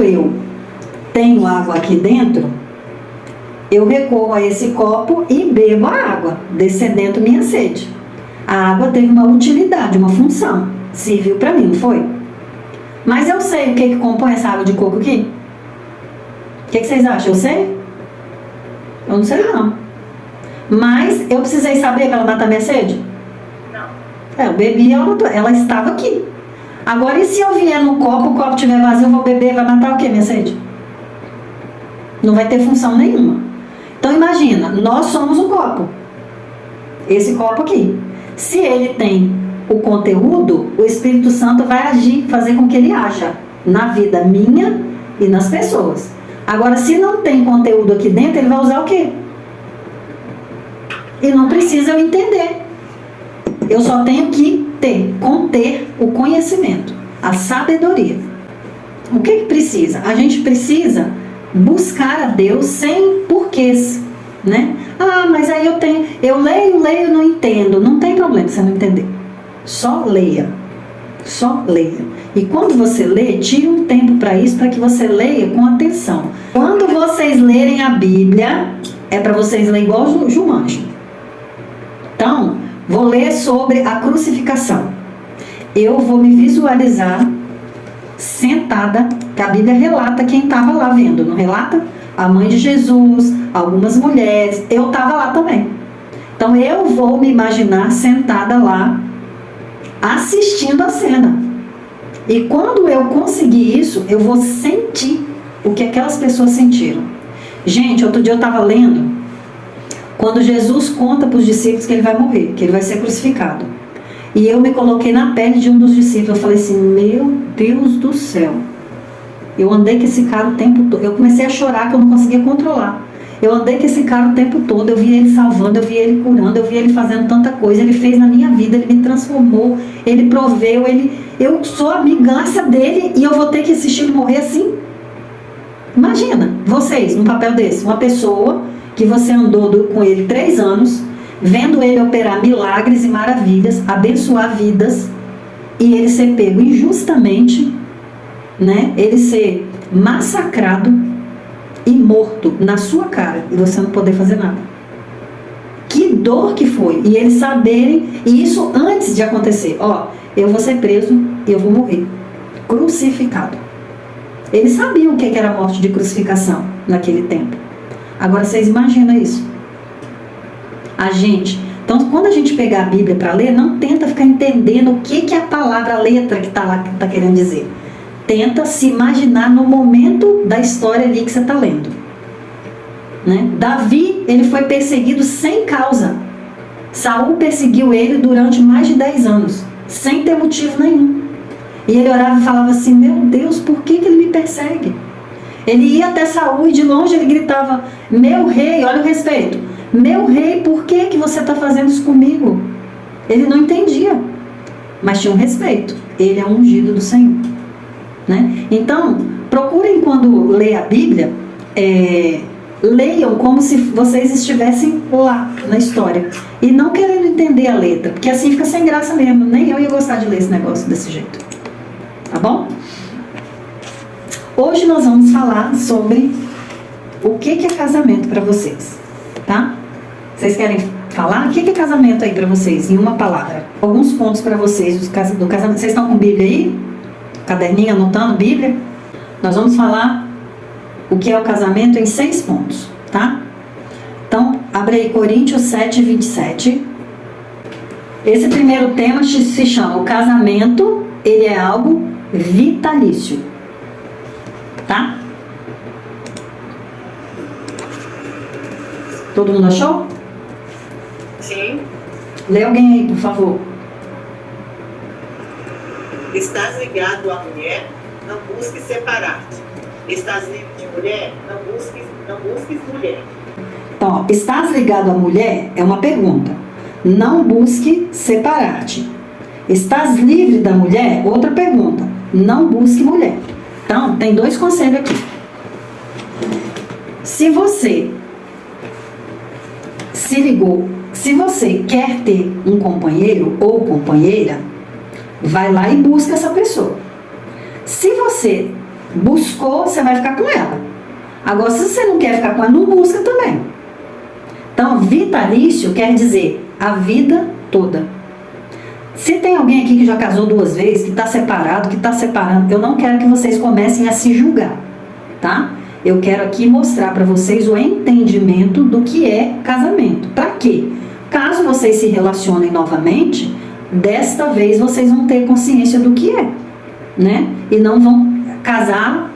quando eu tenho água aqui dentro, eu recorro a esse copo e bebo a água, descendendo minha sede. A água teve uma utilidade, uma função, serviu para mim, não foi? Mas eu sei o que compõe essa água de coco aqui? O que vocês acham? Eu sei? Eu não sei não. Mas eu precisei saber para ela matar minha sede? Não. Eu bebi, ela estava aqui. Agora, e se eu vier no copo, o copo estiver vazio, eu vou beber, vai matar o que, minha sede? Não vai ter função nenhuma. Então imagina, nós somos um copo. Esse copo aqui. Se ele tem o conteúdo, o Espírito Santo vai agir, fazer com que ele haja na vida minha e nas pessoas. Agora, se não tem conteúdo aqui dentro, ele vai usar o quê? E não precisa eu entender. Eu só tenho que conter o conhecimento, a sabedoria. O que precisa? A gente precisa buscar a Deus sem porquês, né? Ah, mas aí eu leio, não entendo. Não tem problema você não entender. Só leia. Só leia. E quando você lê, tire um tempo para isso, para que você leia com atenção. Quando vocês lerem a Bíblia, é para vocês lerem igual o Jumanji. Então, vou ler sobre a crucificação. Eu vou me visualizar sentada, que a Bíblia relata quem estava lá vendo, não relata? A mãe de Jesus, algumas mulheres, eu estava lá também. Então eu vou me imaginar sentada lá, assistindo a cena. E quando eu conseguir isso, eu vou sentir o que aquelas pessoas sentiram. Gente, outro dia eu estava lendo, quando Jesus conta para os discípulos que ele vai morrer, que ele vai ser crucificado. E eu me coloquei na pele de um dos discípulos. Eu falei assim, meu Deus do céu. Eu andei com esse cara o tempo todo. Eu comecei a chorar que eu não conseguia controlar. Eu andei com esse cara o tempo todo. Eu vi ele salvando, eu vi ele curando, eu vi ele fazendo tanta coisa. Ele fez na minha vida, ele me transformou, ele proveu, eu sou amigaça dele e eu vou ter que assistir ele morrer assim? Imagina, vocês, num papel desse, uma pessoa que você andou com ele 3 anos, vendo ele operar milagres e maravilhas, abençoar vidas, e ele ser pego injustamente, né? Ele ser massacrado e morto na sua cara, e você não poder fazer nada. Que dor que foi! E eles saberem, e isso antes de acontecer, ó, eu vou ser preso e eu vou morrer, crucificado. Eles sabiam o que era a morte de crucificação naquele tempo. Agora vocês imaginam isso? Então, quando a gente pegar a Bíblia para ler, não tenta ficar entendendo o que a palavra, a letra que está lá está querendo dizer. Tenta se imaginar no momento da história ali que você está lendo. Né? Davi, ele foi perseguido sem causa. Saul perseguiu ele durante mais de 10 anos, sem ter motivo nenhum. E ele orava e falava assim, meu Deus, por que ele me persegue? Ele ia até Saul e de longe ele gritava, meu rei, olha o respeito, meu rei, por que você está fazendo isso comigo? Ele não entendia, mas tinha um respeito. Ele é um ungido do Senhor. Né? Então, procurem quando ler a Bíblia, leiam como se vocês estivessem lá na história. E não querendo entender a letra, porque assim fica sem graça mesmo. Nem eu ia gostar de ler esse negócio desse jeito. Tá bom? Hoje nós vamos falar sobre o que é casamento para vocês. Tá? Vocês querem falar? O que é casamento aí para vocês, em uma palavra? Alguns pontos para vocês do casamento. Vocês estão com Bíblia aí? Caderninho anotando Bíblia? Nós vamos falar o que é o casamento em 6 pontos, tá? Então, abre aí Coríntios 7, 27. Esse primeiro tema se chama o casamento, ele é algo vitalício, tá? Todo mundo achou? Sim. Lê alguém aí, por favor. Estás ligado à mulher, não busques separar-te. Estás livre de mulher, não busques mulher. Então, estás ligado à mulher é uma pergunta. Não busque separar-te. Estás livre da mulher? Outra pergunta. Não busque mulher. Então, tem 2 conselhos aqui. Se você se ligou, se você quer ter um companheiro ou companheira, vai lá e busca essa pessoa. Se você Buscou, você vai ficar com ela. Agora, se você não quer ficar com ela, não busca também. Então, vitalício quer dizer a vida toda. Se tem alguém aqui que já casou 2 vezes, que está separado, que está separando, eu não quero que vocês comecem a se julgar, tá? Eu quero aqui mostrar para vocês o entendimento do que é casamento. Para quê? Caso vocês se relacionem novamente, desta vez vocês vão ter consciência do que é, né? E não vão casar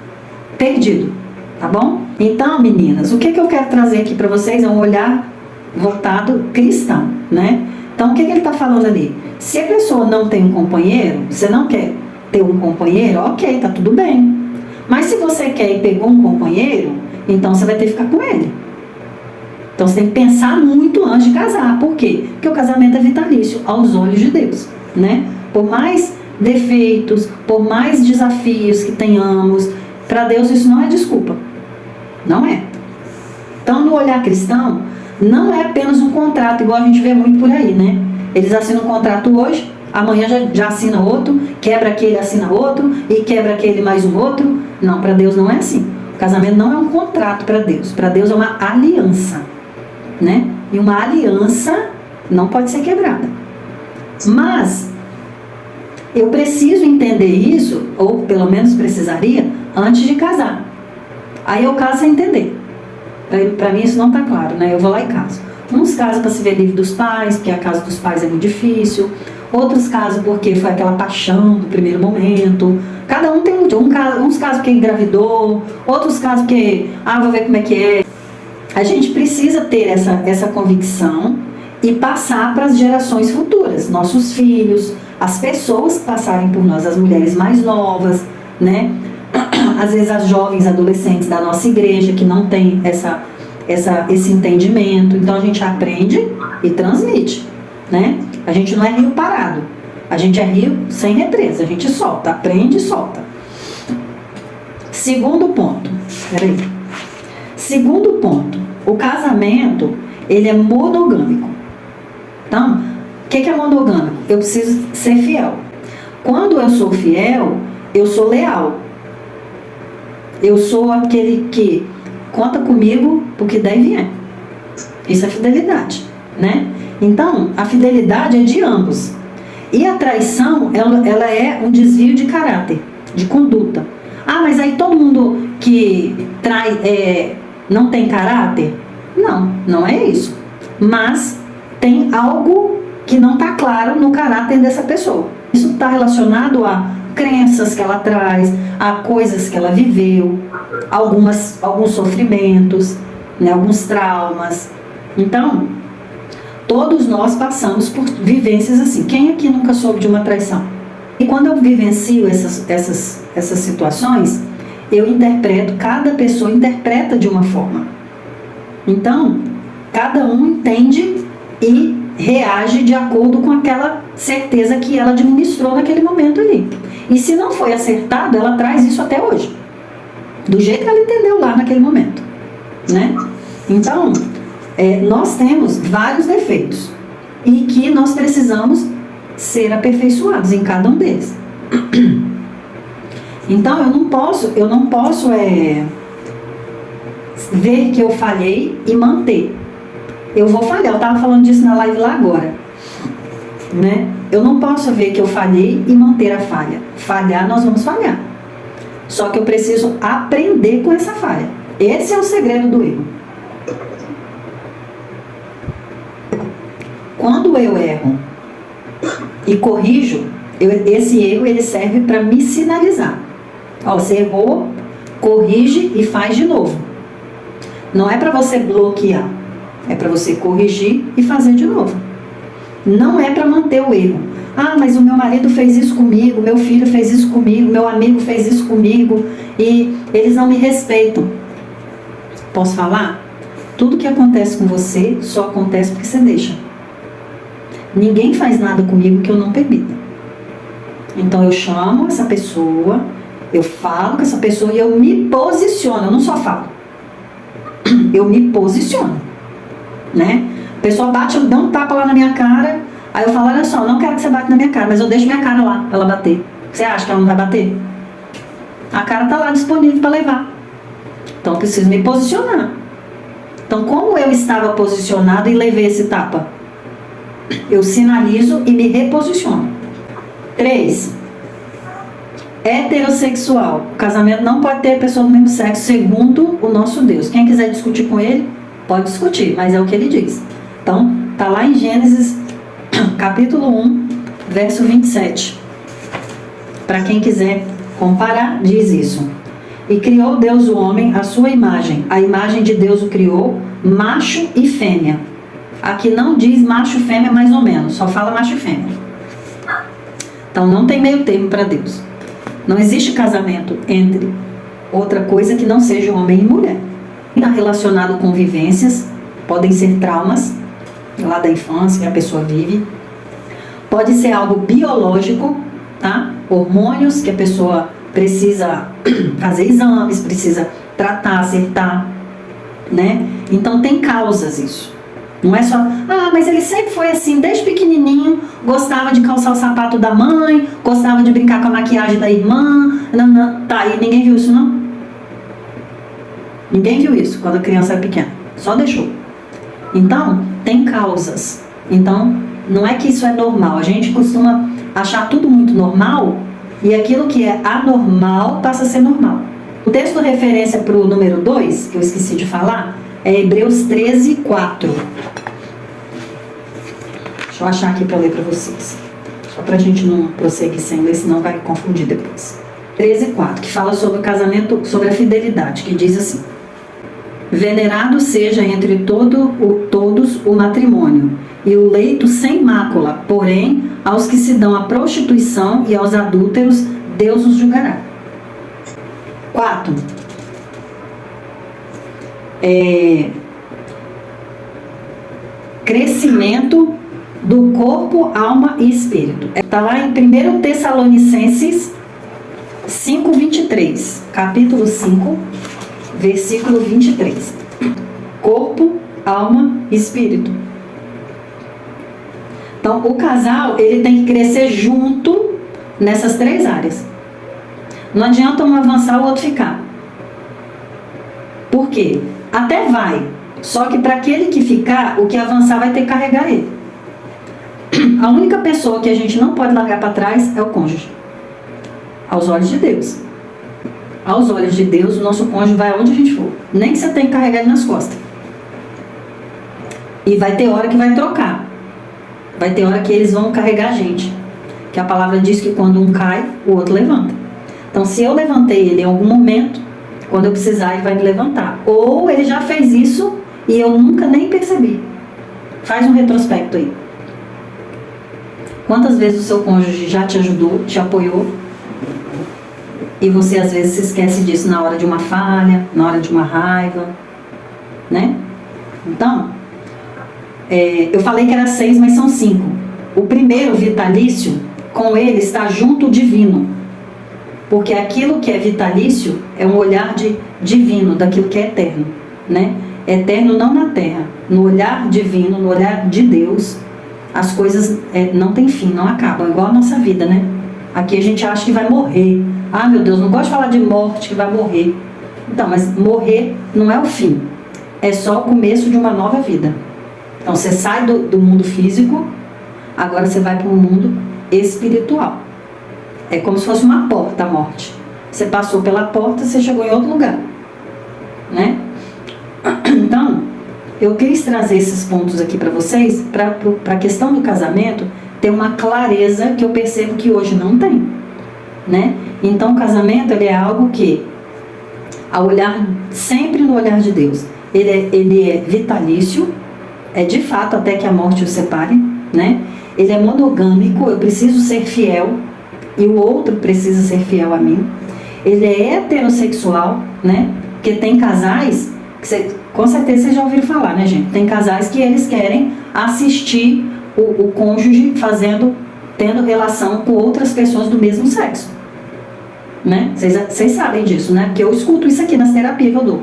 perdido, tá bom? Então, meninas, o que eu quero trazer aqui para vocês é um olhar voltado cristão, né? Então, o que ele está falando ali? Se a pessoa não tem um companheiro, você não quer ter um companheiro, ok, tá tudo bem. Mas se você quer e pegou um companheiro, então você vai ter que ficar com ele. Então você tem que pensar muito antes de casar. Por quê? Porque o casamento é vitalício aos olhos de Deus, né? Por mais defeitos, por mais desafios que tenhamos, para Deus isso não é desculpa. Não é. Então, no olhar cristão, não é apenas um contrato, igual a gente vê muito por aí, né? Eles assinam um contrato hoje, amanhã já assina outro, quebra aquele, assina outro, e quebra aquele mais um outro. Não, para Deus não é assim. O casamento não é um contrato para Deus. Para Deus é uma aliança, né? E uma aliança não pode ser quebrada. Mas eu preciso entender isso, ou pelo menos precisaria, antes de casar. Aí eu caso sem entender. Para mim isso não está claro, né? Eu vou lá e caso. Uns casam para se ver livre dos pais, porque a casa dos pais é muito difícil. Outros casos porque foi aquela paixão do primeiro momento. Cada um tem uns casos porque engravidou, outros casos porque, vou ver como é que é. A gente precisa ter essa convicção e passar para as gerações futuras, nossos filhos, as pessoas que passarem por nós, as mulheres mais novas, né? Às vezes as jovens adolescentes da nossa igreja que não tem esse entendimento. Então a gente aprende e transmite, né? A gente não é rio parado, a gente é rio sem represa, a gente solta, aprende e solta. Segundo ponto, segundo ponto, o casamento, ele é monogâmico. Então, o que é monogâmico? Eu preciso ser fiel. Quando eu sou fiel, eu sou leal. Eu sou aquele que conta comigo porque der e vier. Isso é fidelidade, né? Então, a fidelidade é de ambos. E a traição, ela é um desvio de caráter, de conduta. Mas aí todo mundo que trai não tem caráter? Não, não é isso. Mas tem algo que não está claro no caráter dessa pessoa. Isso está relacionado a crenças que ela traz, a coisas que ela viveu, alguns sofrimentos, né, alguns traumas. Então, todos nós passamos por vivências assim. Quem aqui nunca soube de uma traição? E quando eu vivencio essas situações, eu interpreto, cada pessoa interpreta de uma forma. Então, cada um entende e reage de acordo com aquela certeza que ela administrou naquele momento ali. E se não foi acertado, ela traz isso até hoje, do jeito que ela entendeu lá naquele momento, né? Então, nós temos vários defeitos e que nós precisamos ser aperfeiçoados em cada um deles. Então, eu não posso ver que eu falhei e manter. Eu vou falhar, eu estava falando disso na live lá agora, né? Eu não posso ver que eu falhei e manter a falha. Falhar, nós vamos falhar. Só que eu preciso aprender com essa falha. Esse é o segredo do erro. Quando eu erro e corrijo, esse erro ele serve para me sinalizar. Você errou, corrige e faz de novo. Não é para você bloquear, é para você corrigir e fazer de novo. Não é para manter o erro. Mas o meu marido fez isso comigo, meu filho fez isso comigo, meu amigo fez isso comigo e eles não me respeitam. Posso falar? Tudo que acontece com você só acontece porque você deixa. Ninguém faz nada comigo que eu não permita. Então eu chamo essa pessoa, eu falo com essa pessoa e eu me posiciono. Eu não só falo, eu me posiciono, né? A pessoa bate, dá um tapa lá na minha cara, aí eu falo, olha só, eu não quero que você bata na minha cara, mas eu deixo minha cara lá pra ela bater. Você acha que ela não vai bater? A cara está lá disponível para levar. Então eu preciso me posicionar. Então, como eu estava posicionado e levei esse tapa? Eu sinalizo e me reposiciono. 3. Heterossexual. O casamento não pode ter pessoa do mesmo sexo, segundo o nosso Deus. Quem quiser discutir com ele, pode discutir, mas é o que ele diz. Então, está lá em Gênesis, capítulo 1, verso 27. Para quem quiser comparar, diz isso. E criou Deus o homem à sua imagem. A imagem de Deus o criou, macho e fêmea. Aqui não diz macho e fêmea mais ou menos, só fala macho e fêmea. Então não tem meio termo para Deus. Não existe casamento entre outra coisa que não seja homem e mulher. Está relacionado com vivências, podem ser traumas lá da infância que a pessoa vive. Pode ser algo biológico, tá? Hormônios que a pessoa precisa fazer exames, precisa tratar, acertar, né? Então tem causas isso. Não é só, mas ele sempre foi assim, desde pequenininho, gostava de calçar o sapato da mãe, gostava de brincar com a maquiagem da irmã. Não. Tá, e ninguém viu isso, não? Ninguém viu isso quando a criança era pequena. Só deixou. Então, tem causas. Então, não é que isso é normal. A gente costuma achar tudo muito normal e aquilo que é anormal passa a ser normal. O texto de referência para o número 2, que eu esqueci de falar, é Hebreus 13, 4. Deixa eu achar aqui para ler para vocês. Só para a gente não prosseguir sem ler, senão vai confundir depois. 13, 4, que fala sobre o casamento, sobre a fidelidade, que diz assim: venerado seja entre todos o matrimônio, e o leito sem mácula, porém, aos que se dão à prostituição e aos adúlteros, Deus os julgará. 4. Crescimento do corpo, alma e espírito. Está lá em 1 Tessalonicenses 5:23, capítulo 5, versículo 23. Corpo, alma e espírito. Então, o casal, ele tem que crescer junto nessas 3 áreas. Não adianta um avançar, o outro ficar. Por quê? Até vai. Só que para aquele que ficar, o que avançar vai ter que carregar ele. A única pessoa que a gente não pode largar para trás é o cônjuge. Aos olhos de Deus. Aos olhos de Deus, o nosso cônjuge vai aonde a gente for. Nem que você tenha que carregar ele nas costas. E vai ter hora que vai trocar. Vai ter hora que eles vão carregar a gente. Que a palavra diz que quando um cai, o outro levanta. Então, se eu levantei ele em algum momento, quando eu precisar, ele vai me levantar. Ou ele já fez isso e eu nunca nem percebi. Faz um retrospecto aí. Quantas vezes o seu cônjuge já te ajudou, te apoiou? E você às vezes se esquece disso na hora de uma falha, na hora de uma raiva, né? Então, eu falei que era 6, mas são 5. O primeiro, vitalício, com ele está junto o divino. Porque aquilo que é vitalício é um olhar divino, daquilo que é eterno, né? Eterno não na terra, no olhar divino, no olhar de Deus, as coisas não têm fim, não acabam, igual a nossa vida, né? Aqui a gente acha que vai morrer. Ah, meu Deus, não gosto de falar de morte, que vai morrer. Então, mas morrer não é o fim, é só o começo de uma nova vida. Então, você sai do mundo físico, agora você vai para o mundo espiritual. É como se fosse uma porta a morte. Você passou pela porta, você chegou em outro lugar, né? Então, eu quis trazer esses pontos aqui para vocês, para a questão do casamento ter uma clareza que eu percebo que hoje não tem, né? Então, o casamento, ele é algo que, ao olhar sempre no olhar de Deus, ele é vitalício, é de fato até que a morte o separe, né? Ele é monogâmico, eu preciso ser fiel e o outro precisa ser fiel a mim. Ele é heterossexual, né? Porque tem casais que com certeza vocês já ouviram falar, né, gente? Tem casais que eles querem assistir o cônjuge tendo relação com outras pessoas do mesmo sexo, né? Vocês sabem disso, né? Porque eu escuto isso aqui nas terapias que eu dou.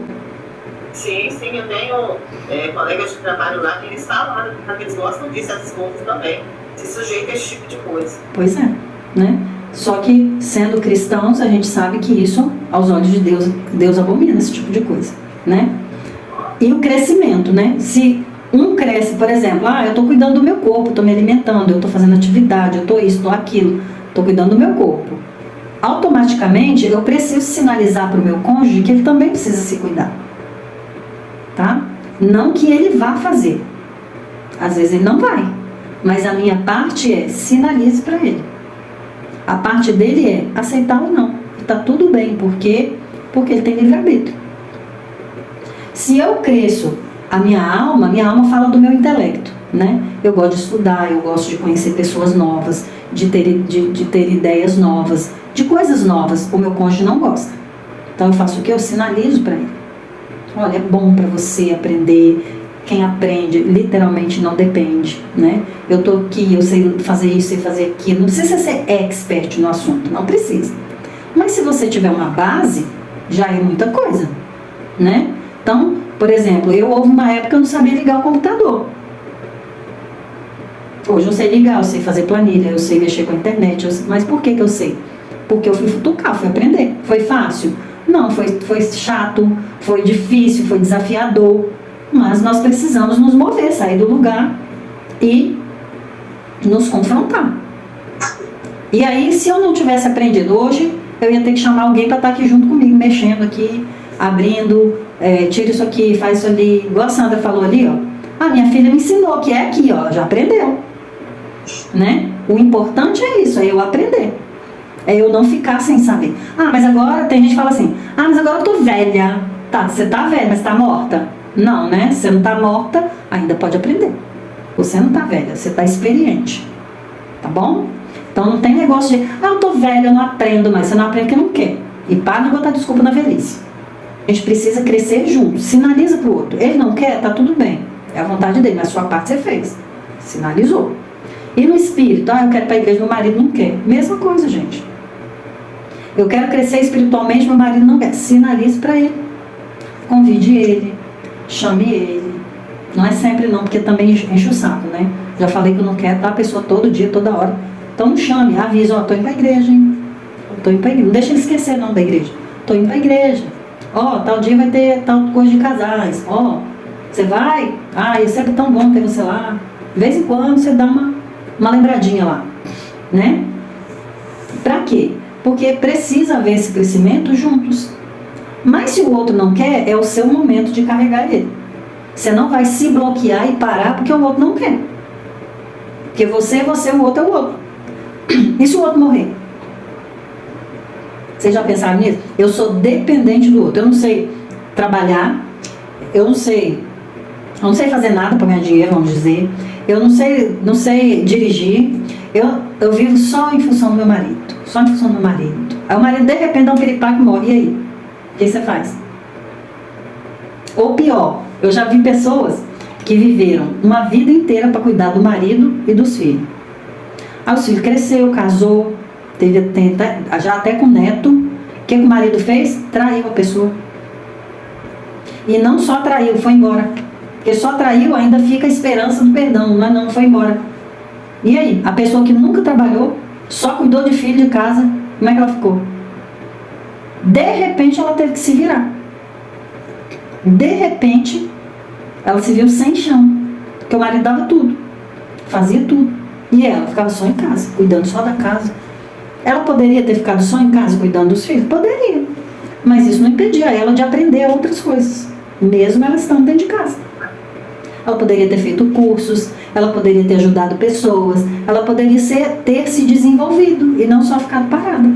Sim, eu tenho colegas de trabalho lá que eles falam que eles gostam disso, essas coisas também. Se sujeita a esse tipo de coisa. Pois é, né? Só que, sendo cristãos, a gente sabe que isso, aos olhos de Deus, Deus abomina esse tipo de coisa, né? E o crescimento, né? Se um cresce, por exemplo, eu estou cuidando do meu corpo, estou me alimentando, eu estou fazendo atividade, eu estou isso, estou aquilo, estou cuidando do meu corpo. Automaticamente, eu preciso sinalizar para o meu cônjuge que ele também precisa se cuidar. Tá? Não que ele vá fazer. Às vezes ele não vai. Mas a minha parte é sinalize para ele. A parte dele é aceitar ou não. Está tudo bem, porque ele tem livre-arbítrio. Se eu cresço a minha alma fala do meu intelecto, né? Eu gosto de estudar, eu gosto de conhecer pessoas novas, de ter ideias novas, de coisas novas. O meu cônjuge não gosta. Então eu faço o quê? Eu sinalizo para ele. Olha, é bom para você aprender. Quem aprende, literalmente não depende, né? Eu tô aqui, eu sei fazer isso, sei fazer aquilo. Não precisa ser expert no assunto, não precisa. Mas se você tiver uma base, já é muita coisa, né? Então, por exemplo, houve uma época que eu não sabia ligar o computador. Hoje eu sei ligar, eu sei fazer planilha, eu sei mexer com a internet. Mas por que eu sei? Porque eu fui futucar, fui aprender. Foi fácil? Não, foi chato, foi difícil, foi desafiador. Mas nós precisamos nos mover, sair do lugar e nos confrontar. E aí, se eu não tivesse aprendido hoje, eu ia ter que chamar alguém para estar aqui junto comigo, mexendo aqui, abrindo, tira isso aqui, faz isso ali. Igual a Sandra falou ali, ó. Minha filha me ensinou que é aqui, ó, já aprendeu. Né? O importante é isso, é eu aprender. É eu não ficar sem saber. Mas agora, tem gente que fala assim, mas agora eu tô velha. Tá, você tá velha, mas tá morta. Não, né? Você não tá morta, ainda pode aprender. Você não tá velha, você tá experiente. Tá bom? Então não tem negócio de, eu tô velha, eu não aprendo mais. Você não aprende porque não quer. E para de botar desculpa na velhice. A gente precisa crescer junto. Sinaliza pro outro. Ele não quer, tá tudo bem. É a vontade dele, mas a sua parte você fez. Sinalizou. E no espírito, eu quero ir pra igreja, meu marido não quer. Mesma coisa, gente. Eu quero crescer espiritualmente, meu marido não quer. Sinalize pra ele. Convide ele. Chame ele. Não é sempre não, porque também enche o saco, né? Já falei que eu não quero, tá? A pessoa todo dia, toda hora. Então não chame, avisa, tô indo pra igreja, hein? Tô indo pra igreja. Não deixa ele esquecer não da igreja. Tô indo pra igreja. Tal dia vai ter tal coisa de casais. Você vai? É sempre tão bom ter você lá. De vez em quando você dá uma lembradinha lá, né? Pra quê? Porque precisa haver esse crescimento juntos. Mas se o outro não quer, é o seu momento de carregar ele. Você não vai se bloquear e parar porque o outro não quer. Porque você é você, o outro é o outro. E se o outro morrer? Vocês já pensaram nisso? Eu sou dependente do outro. Eu não sei trabalhar. Eu não sei fazer nada para ganhar dinheiro, vamos dizer. Eu não sei dirigir. Eu vivo só em função do meu marido. Só em função do meu marido. Aí o marido de repente dá um piripaque e morre. E aí? O que você faz? Ou pior, eu já vi pessoas que viveram uma vida inteira para cuidar do marido e dos filhos. Aí o filho cresceu, casou, já até com neto. O que o marido fez? Traiu a pessoa. E não só traiu, foi embora. Porque só traiu, ainda fica a esperança do perdão, não foi embora. E aí? A pessoa que nunca trabalhou, só cuidou de filho de casa, como é que ela ficou? De repente ela teve que se virar. De repente ela se viu sem chão. Porque o marido dava tudo. Fazia tudo. E ela ficava só em casa, cuidando só da casa. Ela poderia ter ficado só em casa cuidando dos filhos? Poderia. Mas isso não impedia ela de aprender outras coisas. Mesmo ela estando dentro de casa. Ela poderia ter feito cursos. Ela poderia ter ajudado pessoas. Ela poderia ter se desenvolvido. E não só ficado parada.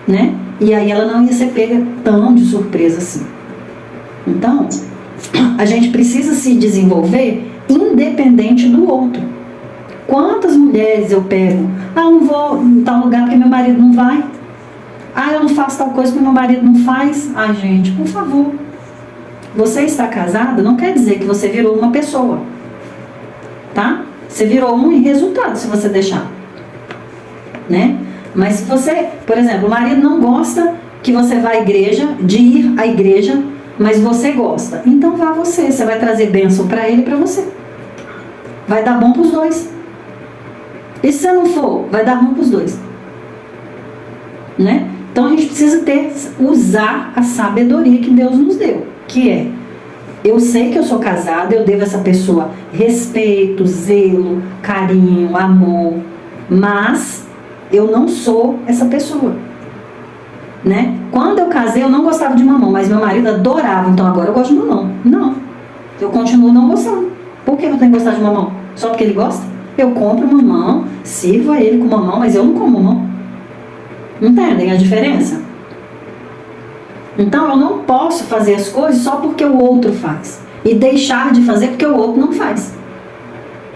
Né? E aí ela não ia ser pega tão de surpresa assim. Então, a gente precisa se desenvolver independente do outro. Quantas mulheres eu pego? Eu não vou em tal lugar porque meu marido não vai. Eu não faço tal coisa porque meu marido não faz. Gente, por favor. Você está casada não quer dizer que você virou uma pessoa. Tá? Você virou um em resultado se você deixar. Né? Mas se você, por exemplo, o marido não gosta que você vá à igreja, de ir à igreja, mas você gosta. Então vá você. Você vai trazer bênção para ele e para você. Vai dar bom para os dois. E se você não for, vai dar ruim para os dois. né? Então a gente precisa usar a sabedoria que Deus nos deu, que é: eu sei que eu sou casada, eu devo a essa pessoa respeito, zelo, carinho, amor, mas eu não sou essa pessoa, né? Quando eu casei, eu não gostava de mamão, mas meu marido adorava, então agora eu gosto de mamão. Não, eu continuo não gostando. Por que eu tenho que gostar de mamão? Só porque ele gosta? Eu compro mamão, sirvo a ele com mamão, mas eu não como mamão. Entendem a diferença? Então eu não posso fazer as coisas só porque o outro faz e deixar de fazer porque o outro não faz.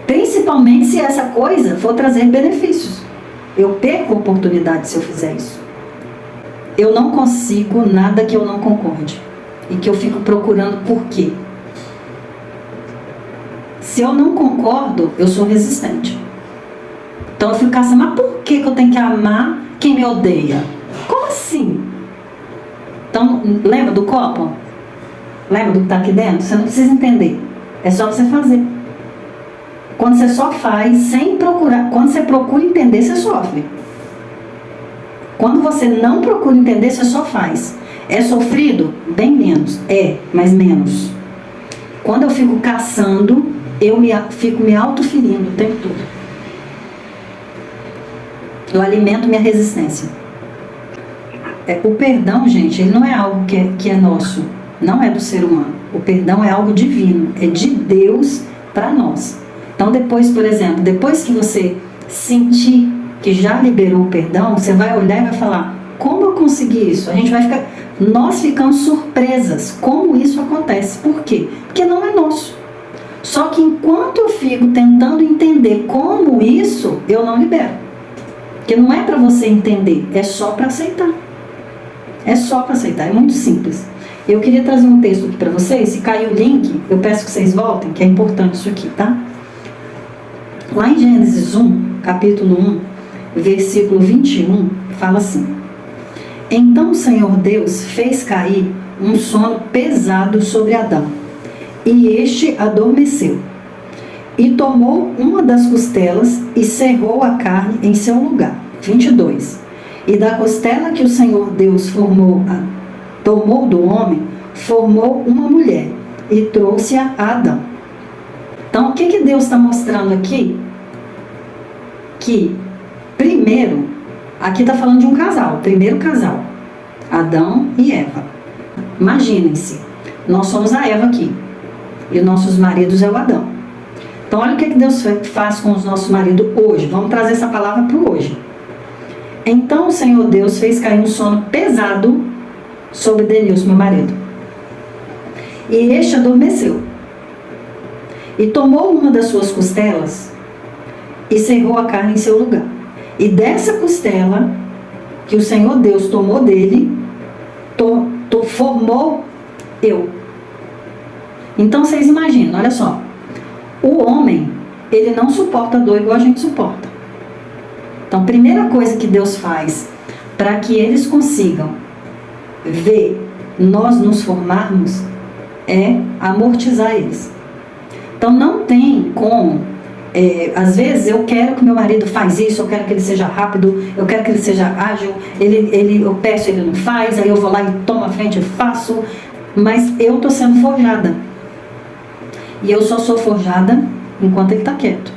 Principalmente se essa coisa for trazer benefícios. Eu perco a oportunidade se eu fizer isso. Eu não consigo nada que eu não concorde e que eu fico procurando por quê. Se eu não concordo, eu sou resistente. Então eu fico caçando, mas por que eu tenho que amar quem me odeia? Como assim? Então, lembra do copo? Lembra do que está aqui dentro? Você não precisa entender. É só você fazer. Quando você só faz, sem procurar, quando você procura entender, você sofre. Quando você não procura entender, você só faz. É sofrido? Bem menos. É, mas menos. Quando eu fico caçando, eu fico me autoferindo o tempo todo. Eu alimento minha resistência. O perdão, gente, ele não é algo que é nosso. Não é do ser humano. O perdão é algo divino. É de Deus para nós. Então depois, por exemplo, depois que você sentir que já liberou o perdão, você vai olhar e vai falar: como eu consegui isso? Nós ficamos surpresas como isso acontece. Por quê? Porque não é nosso. Só que enquanto eu fico tentando entender como isso, eu não libero. Porque não é para você entender, é só para aceitar. É só para aceitar, é muito simples. Eu queria trazer um texto aqui para vocês. Se cair o link, eu peço que vocês voltem, que é importante isso aqui, tá? Lá em Gênesis 1, capítulo 1, versículo 21, fala assim: então o Senhor Deus fez cair um sono pesado sobre Adão, e este adormeceu. E tomou uma das costelas e cerrou a carne em seu lugar. 22. E da costela que o Senhor Deus tomou do homem, formou uma mulher e trouxe-a a Adão. Então, o que Deus está mostrando aqui? Que, primeiro, aqui está falando de um casal, primeiro casal, Adão e Eva. Imaginem-se, nós somos a Eva aqui, e nossos maridos é o Adão. Então, olha o que Deus faz com os nossos maridos hoje. Vamos trazer essa palavra para o hoje. Então, o Senhor Deus fez cair um sono pesado sobre Denilson, meu marido. E este adormeceu. E tomou uma das suas costelas e cerrou a carne em seu lugar. E dessa costela que o Senhor Deus tomou dele, formou eu. Então, vocês imaginam, olha só. O homem, ele não suporta dor igual a gente suporta. Então, a primeira coisa que Deus faz para que eles consigam ver nós nos formarmos é amortizar eles. Então, não tem como. Às vezes eu quero que meu marido faz isso, eu quero que ele seja rápido, eu quero que ele seja ágil, eu peço, ele não faz, aí eu vou lá e tomo a frente e faço, mas eu estou sendo forjada. E eu só sou forjada enquanto ele está quieto.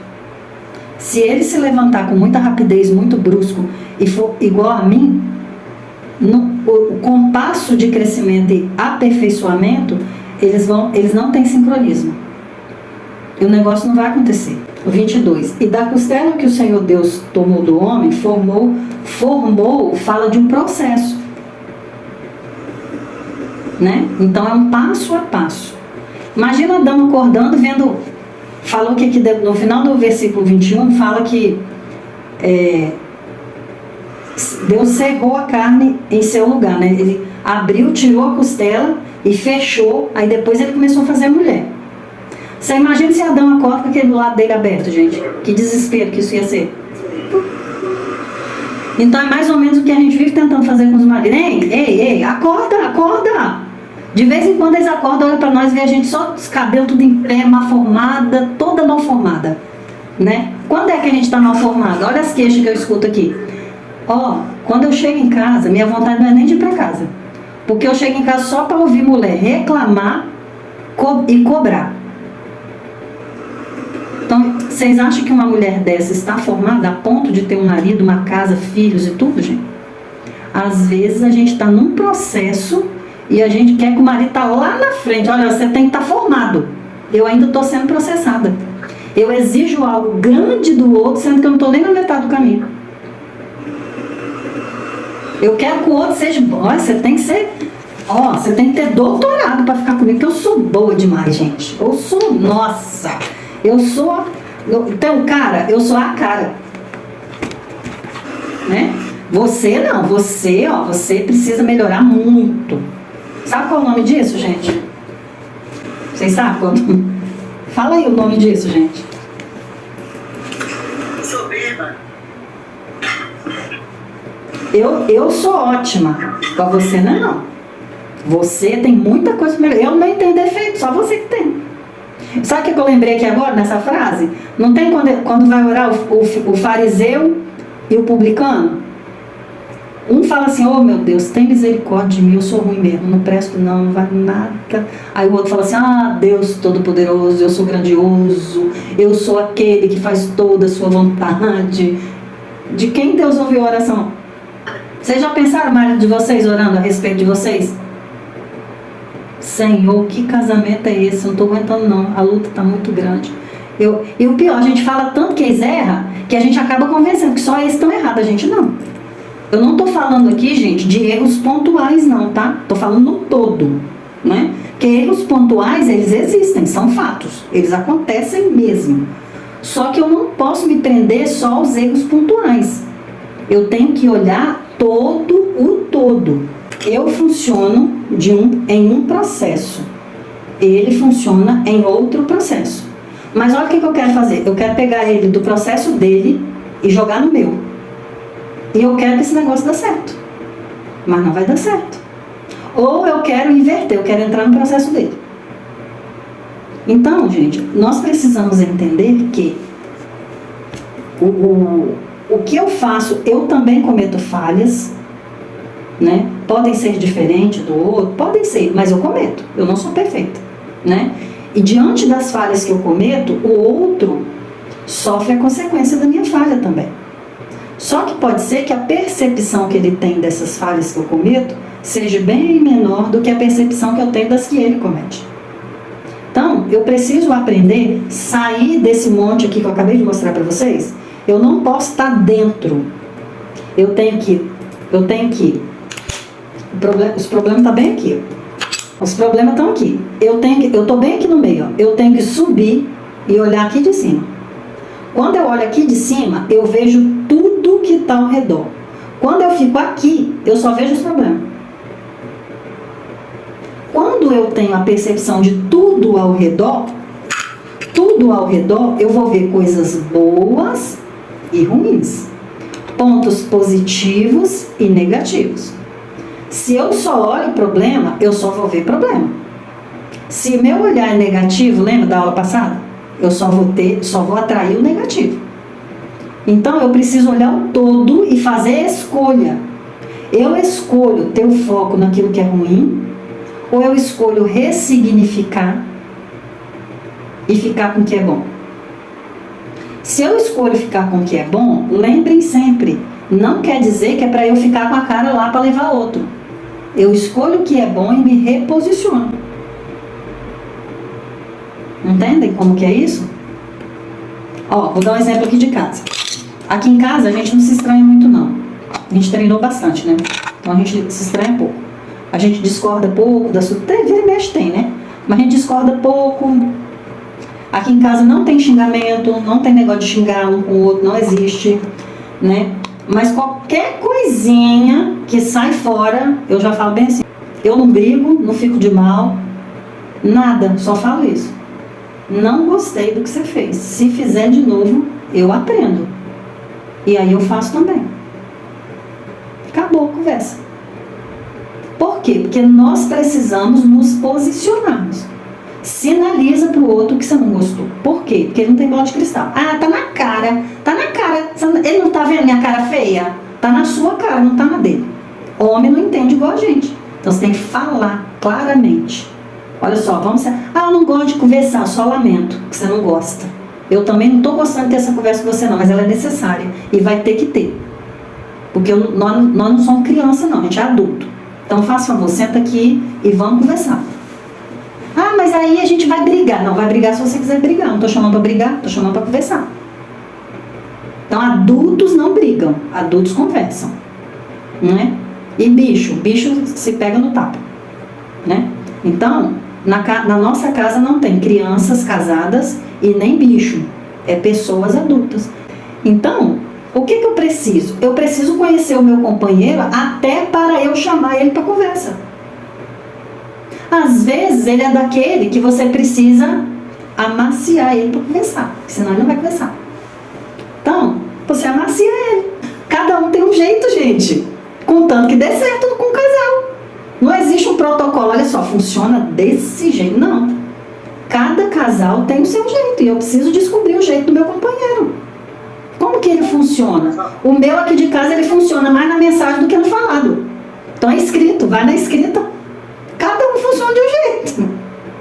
Se ele se levantar com muita rapidez, muito brusco, e for igual a mim, o compasso de crescimento e aperfeiçoamento, eles não têm sincronismo. E o negócio não vai acontecer. O 22. E da costela que o Senhor Deus tomou do homem, formou, fala de um processo. Né? Então é um passo a passo. Imagina Adão acordando, falou que aqui no final do versículo 21, fala que Deus cerrou a carne em seu lugar, né? Ele abriu, tirou a costela e fechou, aí depois ele começou a fazer a mulher. Você imagina se Adão acorda com aquele lado dele aberto, gente? Que desespero que isso ia ser. Então é mais ou menos o que a gente vive tentando fazer com os maridos. Ei, acorda! De vez em quando eles acordam, olham para nós e vê a gente só os cabelos tudo em pé, mal formada, toda mal formada, né? Quando é que a gente está mal formada? Olha as queixas que eu escuto aqui. Ó, quando eu chego em casa, minha vontade não é nem de ir para casa. Porque eu chego em casa só para ouvir mulher reclamar e cobrar. Então, vocês acham que uma mulher dessa está formada a ponto de ter um marido, uma casa, filhos e tudo, gente? Às vezes a gente está num processo e a gente quer que o marido está lá na frente. Olha, você tem que estar formado. Eu ainda estou sendo processada. Eu exijo algo grande do outro, sendo que eu não estou nem na metade do caminho. Eu quero que o outro seja bom. Você tem que ser... Ó, você tem que ter doutorado para ficar comigo, porque eu sou boa demais, gente. Eu sou... Nossa! Eu sou... Então, cara, eu sou a cara. Né? Você não. Você, ó, você precisa melhorar muito. Sabe qual é o nome disso, gente? Vocês sabem qual? Fala aí o nome disso, gente. Soberba. Eu sou ótima. Pra você não. Você tem muita coisa pra melhorar. Eu nem tenho defeito, só você que tem. Sabe o que eu lembrei aqui agora nessa frase? Não tem quando vai orar o fariseu e o publicano? Um fala assim, oh meu Deus, tem misericórdia de mim, eu sou ruim mesmo, não presto não vale nada. Aí o outro fala assim, ah, Deus Todo-Poderoso, eu sou grandioso, eu sou aquele que faz toda a sua vontade. De quem Deus ouviu a oração? Vocês já pensaram, marido de vocês, orando a respeito de vocês? Senhor, que casamento é esse? Eu não estou aguentando não, a luta está muito grande. E o pior, a gente fala tanto que eles erram, que a gente acaba convencendo que só eles estão errados, a gente não. Eu não estou falando aqui, gente, de erros pontuais não, tá? Estou falando no todo, né? Porque erros pontuais, eles existem, são fatos. Eles acontecem mesmo. Só que eu não posso me prender só aos erros pontuais. Eu tenho que olhar todo o todo. Eu funciono em um processo. Ele funciona em outro processo. Mas olha o que eu quero fazer. Eu quero pegar ele do processo dele e jogar no meu. E eu quero que esse negócio dê certo. Mas não vai dar certo. Ou eu quero inverter, eu quero entrar no processo dele. Então, gente, nós precisamos entender que o que eu faço, eu também cometo falhas, né? Podem ser diferentes do outro, podem ser, mas eu cometo. Eu não sou perfeita, né? E diante das falhas que eu cometo, o outro sofre a consequência da minha falha também. Só que pode ser que a percepção que ele tem dessas falhas que eu cometo seja bem menor do que a percepção que eu tenho das que ele comete. Então, eu preciso aprender, sair desse monte aqui que eu acabei de mostrar para vocês. Eu não posso estar dentro. Eu tenho que os problemas estão bem aqui. Os problemas estão aqui. Eu estou bem aqui no meio. Ó. Eu tenho que subir e olhar aqui de cima. Quando eu olho aqui de cima, eu vejo tudo que está ao redor. Quando eu fico aqui, eu só vejo os problemas. Quando eu tenho a percepção de tudo ao redor, eu vou ver coisas boas e ruins. Pontos positivos e negativos. Se eu só olho o problema, eu só vou ver problema. Se meu olhar é negativo, lembra da aula passada? Eu só vou atrair o negativo. Então eu preciso olhar o todo e fazer a escolha. Eu escolho ter o foco naquilo que é ruim, ou eu escolho ressignificar e ficar com o que é bom. Se eu escolho ficar com o que é bom, lembrem sempre, não quer dizer que é para eu ficar com a cara lá para levar outro. Eu escolho o que é bom e me reposiciono. Entendem como que é isso? Ó, vou dar um exemplo aqui de casa. Aqui em casa a gente não se estranha muito não. A gente treinou bastante, né? Então a gente se estranha pouco. A gente discorda pouco da sua... Vira e mexe tem, né? Mas a gente discorda pouco. Aqui em casa não tem xingamento, não tem negócio de xingar um com o outro, não existe, né? Mas qualquer coisinha que sai fora, eu já falo bem assim. Eu não brigo, não fico de mal, nada, só falo isso. Não gostei do que você fez. Se fizer de novo, eu aprendo. E aí eu faço também. Acabou a conversa. Por quê? Porque nós precisamos nos posicionarmos. Sinaliza pro outro que você não gostou. Por quê? Porque ele não tem bola de cristal. Ah, tá na cara. Ele não tá vendo minha cara feia? Tá na sua cara, não tá na dele. O homem não entende igual a gente. Então você tem que falar claramente. Olha só, vamos... eu não gosto de conversar, só lamento que você não gosta. Eu também não estou gostando de ter essa conversa com você não, mas ela é necessária e vai ter que ter. Porque nós não somos criança não, a gente é adulto. Então faça favor, senta aqui e vamos conversar. Mas aí a gente vai brigar. Não, vai brigar se você quiser brigar. Não estou chamando para brigar, estou chamando para conversar. Então adultos não brigam, adultos conversam. Né? E bicho se pega no tapa. Né? Então, na nossa casa não tem crianças casadas e nem bicho. É pessoas adultas. Então, o que eu preciso? Eu preciso conhecer o meu companheiro até para eu chamar ele para conversa. Às vezes ele é daquele que você precisa amaciar ele para conversar, senão ele não vai conversar. Então, você amacia ele. Cada um tem um jeito, gente. Contanto que dê certo com o casal. Não existe um protocolo, olha só, funciona desse jeito. Não. Cada casal tem o seu jeito e eu preciso descobrir o jeito do meu companheiro. Como que ele funciona? O meu aqui de casa, ele funciona mais na mensagem do que no falado. Então é escrito, vai na escrita. Cada um funciona de um jeito.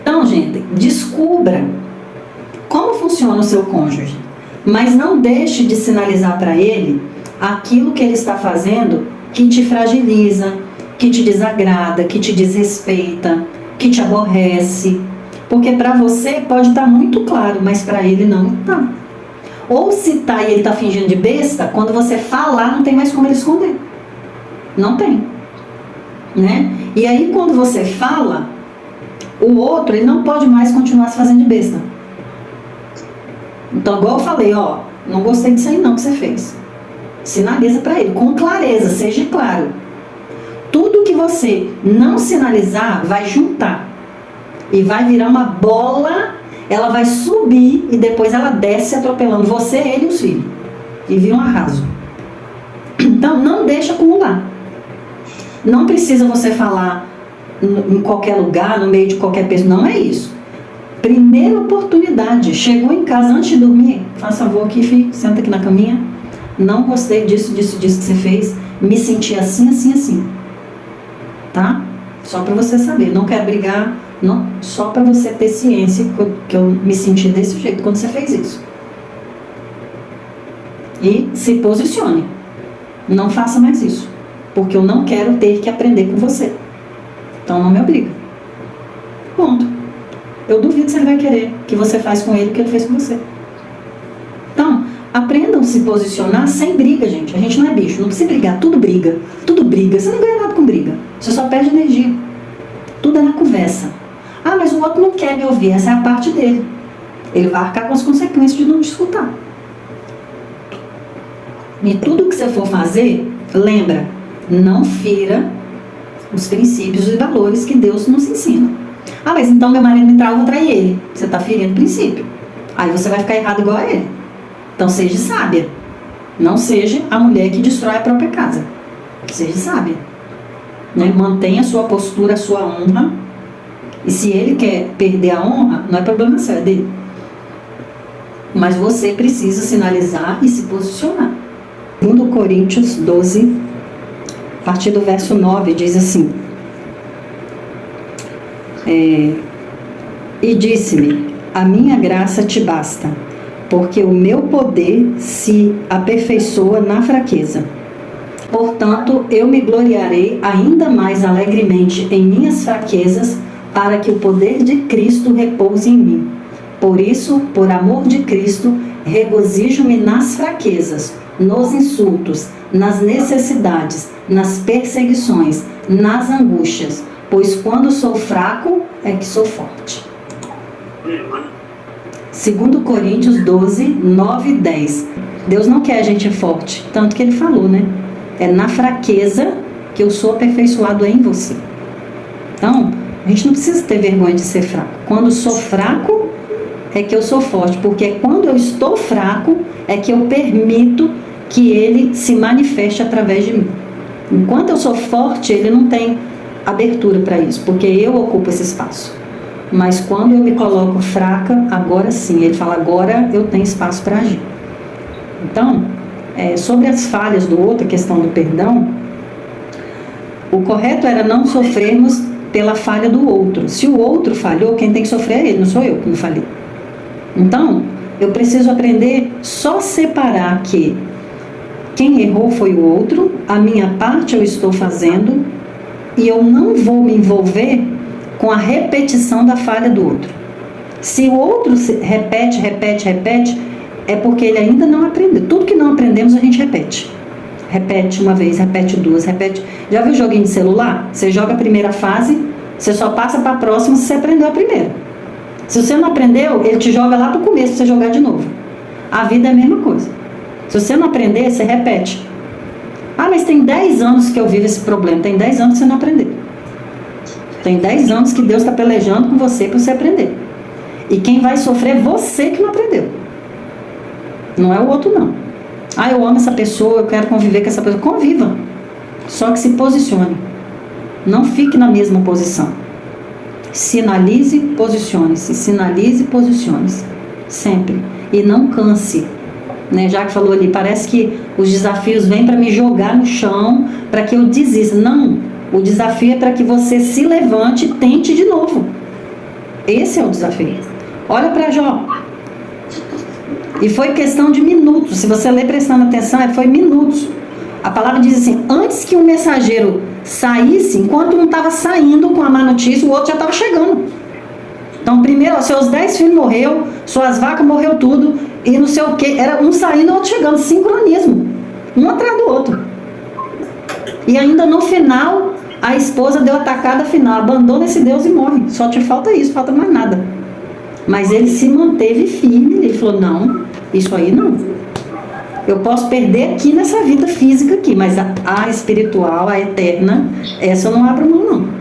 Então, gente, descubra como funciona o seu cônjuge. Mas não deixe de sinalizar para ele aquilo que ele está fazendo que te fragiliza, que te desagrada, que te desrespeita, que te aborrece. Porque para você pode estar muito claro, mas para ele não está. Ou se tá e ele tá fingindo de besta, quando você falar, não tem mais como ele esconder. Não tem. Né? E aí, quando você fala, o outro, ele não pode mais continuar se fazendo de besta. Então, igual eu falei, não gostei disso aí não que você fez. Sinaliza para ele, com clareza, seja claro. Tudo que você não sinalizar, vai juntar. E vai virar uma bola. Ela vai subir e depois ela desce atropelando você, ele e os filhos. E vira um arraso. Então, não deixa acumular. Não precisa você falar em qualquer lugar, no meio de qualquer pessoa. Não é isso. Primeira oportunidade. Chegou em casa antes de dormir. Faça favor aqui, filho. Senta aqui na caminha. Não gostei disso que você fez. Me senti assim, assim, assim. Tá? Só para você saber. Não quero brigar. Não, só para você ter ciência que eu me senti desse jeito quando você fez isso. E se posicione. Não faça mais isso. Porque eu não quero ter que aprender com você. Então não me obriga. Ponto. Eu duvido se ele vai querer que você faça com ele o que ele fez com você. Então, aprendam a se posicionar sem briga, gente. A gente não é bicho, não precisa brigar. Tudo briga. Tudo briga. Você não ganha nada com briga. Você só perde energia. Tudo é na conversa. Mas o outro não quer me ouvir. Essa é a parte dele. Ele vai arcar com as consequências de não te escutar. E tudo que você for fazer, lembra, não fira os princípios e valores que Deus nos ensina. Mas então meu marido me traiu, eu vou trair ele. Você está ferindo o princípio. Aí você vai ficar errado igual a ele. Então seja sábia. Não seja a mulher que destrói a própria casa. Seja sábia. Né? Mantenha a sua postura, a sua honra. E se ele quer perder a honra, não é problema seu, é dele. Mas você precisa sinalizar e se posicionar. 2 Coríntios 12, a partir do verso 9, diz assim: E disse-me, a minha graça te basta, porque o meu poder se aperfeiçoa na fraqueza. Portanto, eu me gloriarei ainda mais alegremente em minhas fraquezas, para que o poder de Cristo repouse em mim. Por isso, por amor de Cristo, regozijo-me nas fraquezas, nos insultos, nas necessidades, nas perseguições, nas angústias, pois quando sou fraco é que sou forte. 2 Coríntios 12, 9 e 10. Deus não quer a gente forte, tanto que ele falou, né? É na fraqueza que eu sou aperfeiçoado em você. Então, a gente não precisa ter vergonha de ser fraco. Quando sou fraco, é que eu sou forte. Porque quando eu estou fraco, é que eu permito que ele se manifeste através de mim. Enquanto eu sou forte, ele não tem abertura para isso. Porque eu ocupo esse espaço. Mas quando eu me coloco fraca, agora sim. Ele fala, agora eu tenho espaço para agir. Então, sobre as falhas do outro, a questão do perdão, o correto era não sofrermos pela falha do outro. Se o outro falhou, quem tem que sofrer é ele, não sou eu que não falhei. Então, eu preciso aprender só separar que quem errou foi o outro, a minha parte eu estou fazendo e eu não vou me envolver com a repetição da falha do outro. Se o outro repete, é porque ele ainda não aprendeu. Tudo que não aprendemos a gente repete. Repete uma vez, repete duas, repete. Já viu joguinho de celular? Você joga a primeira fase, você só passa para a próxima se você aprendeu a primeira. Se você não aprendeu, ele te joga lá para o começo para você jogar de novo. A vida é a mesma coisa. Se você não aprender, você repete. Ah, mas tem 10 anos que eu vivo esse problema. Tem 10 anos que você não aprendeu. Tem 10 anos que Deus está pelejando com você para você aprender. E quem vai sofrer é você que não aprendeu. Não é o outro, não. Ah, eu amo essa pessoa, eu quero conviver com essa pessoa. Conviva. Só que se posicione. Não fique na mesma posição. Sinalize, posicione-se. Sinalize, posicione-se. Sempre. E não canse. Né? Já que falou ali, parece que os desafios vêm para me jogar no chão, para que eu desista. Não. O desafio é para que você se levante e tente de novo. Esse é o desafio. Olha para Jó. E foi questão de minutos. Se você ler prestando atenção, foi minutos. A palavra diz assim, antes que um mensageiro saísse, enquanto um estava saindo com a má notícia, o outro já estava chegando. Então, primeiro, seus 10 filhos morreu, suas vacas morreu tudo, e não sei o que, era um saindo e o outro chegando, sincronismo, um atrás do outro. E ainda no final, a esposa deu a tacada final, abandona esse Deus e morre. Só te falta isso, falta mais nada. Mas ele se manteve firme, ele falou, não, isso aí não. Eu posso perder aqui nessa vida física aqui, mas a espiritual, a eterna, essa eu não abro mão, não.